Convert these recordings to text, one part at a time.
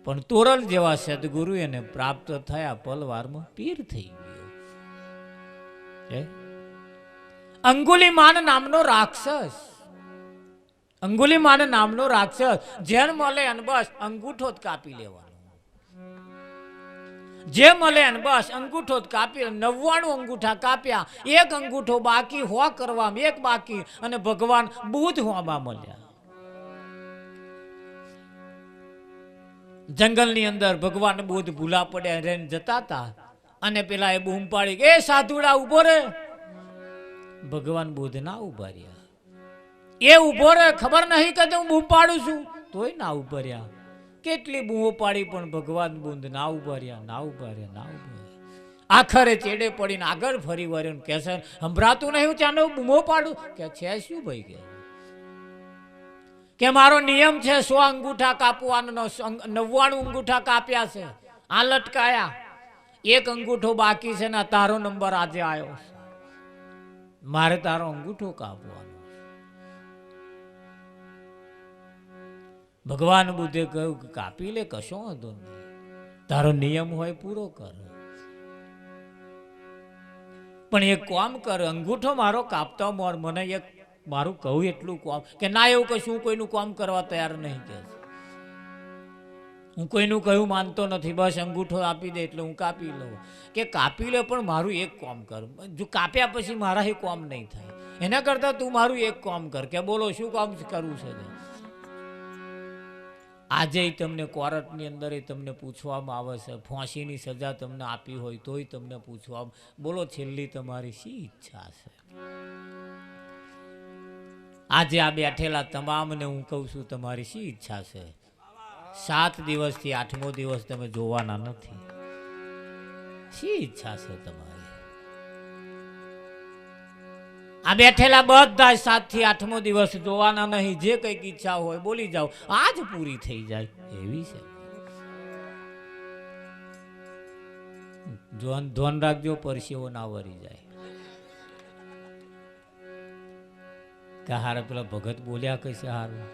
પણ તોરલ જેવા સદગુરુ એને પ્રાપ્ત થયા પલવારમાં પીર થઈ ગયો. અંગુલીમાન નામનો રાક્ષસ, અંગુલીમાન નામનો રાક્ષસ જેન મળે અને બસ અંગૂઠો જ કાપી લેવાનો, જે મળે ને બસ અંગૂઠો જ કાપી. 99 અંગૂઠા કાપ્યા, એક અંગૂઠો બાકી, હો કરવામાં એક બાકી, અને ભગવાન બુધ હોમાં મળ્યા. જંગલની અંદર ભગવાન બુધ ભૂલા પડ્યા રહીને જતા હતા, અને પેલા એ બૂમ પાડી કે એ સાધુડા ઉભો રે. ભગવાન બુધ ના ઉભા રહ્યા. એ ઉભો રે, ખબર નહીં કે હું બૂમ પાડું છું, તોય ના ઉભા રહ્યા. કેટલી બૂમો પાડી પણ ભગવાન બુધ ના ઉભા રહ્યા, ના ઉભા રહ્યા, ના ઉભા રહ્યા. આખરે ચેડે પડીને આગળ ફરી વર્યો કે છે સંભળાતું નહીં, હું ચાલો બૂમો પાડું. કે છે શું ભાઈ, કે મારો નિયમ છે 100 અંગૂઠા કાપવાનો, 99 અંગૂઠા કાપ્યા છે, આ લટકાયા, એક અંગૂઠો બાકી છે ને તારો નંબર આજે આવ્યો, મારે તારો અંગૂઠો કાપવાનો. ભગવાન બુદ્ધે કહ્યું કે કાપી લે, કશો વાંધો નહીં, તારો નિયમ હોય પૂરો કર. પણ એક કામ કર, અંગૂઠો મારો કાપતા મોર, મને એક મારું કહું એટલું કામ. કે ના, એવું કશું હું કોઈનું કામ કરવા તૈયાર નહીં, કે હું કોઈનું કહ્યું માનતો નથી, બસ અંગૂઠો આપી દે એટલે હું કાપી લઉં. કે કાપી લે પણ મારું એક કામ કર, જો કાપ્યા પછી મારા એ કામ નહીં થાય, એના કરતાં તું મારું એક કામ કર. કે બોલો શું કામ કરવું છે? આજે તમને કોર્ટની અંદર તમને પૂછવામાં આવે છે, ફાંસીની સજા તમને આપી હોય તોય તમને પૂછવામાં, બોલો છેલ્લી તમારી શી ઈચ્છા છે? આજે આ બેઠેલા તમામને હું કહું છું, તમારી શી ઈચ્છા છે? 7 દિવસથી 8મો દિવસ તમે જોવાના નથી, શી ઈચ્છા છે તમારી? આ બેઠેલા બધા 7 થી 8મો દિવસ જોવાના નહીં, જે કંઈક ઈચ્છા હોય બોલી જાઓ, આજ પૂરી થઈ જાય એવી છે. ધ્યાન રાખજો, પરસેવો ના વરી જાય. કે હારે પેલા ભગત બોલ્યા કઈ છે હારું,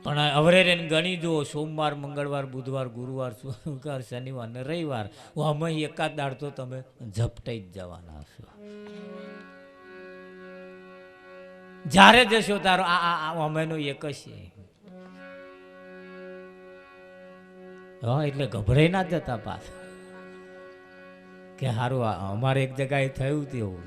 પણ અવરે ગણી જુઓ, સોમવાર, મંગળવાર, બુધવાર, ગુરુવાર, શુક્રવાર, શનિવાર ને રવિવાર, અમે એકાદ દાડ તો તમે ઝપટાઈ જ જવાના છો. જ્યારે જશો તારો અમેનો એક જ છે. હા, એટલે ગભરાઈ ના જતા પાછા કે હારું અમારે એક જગ્યાએ થયું તેવું.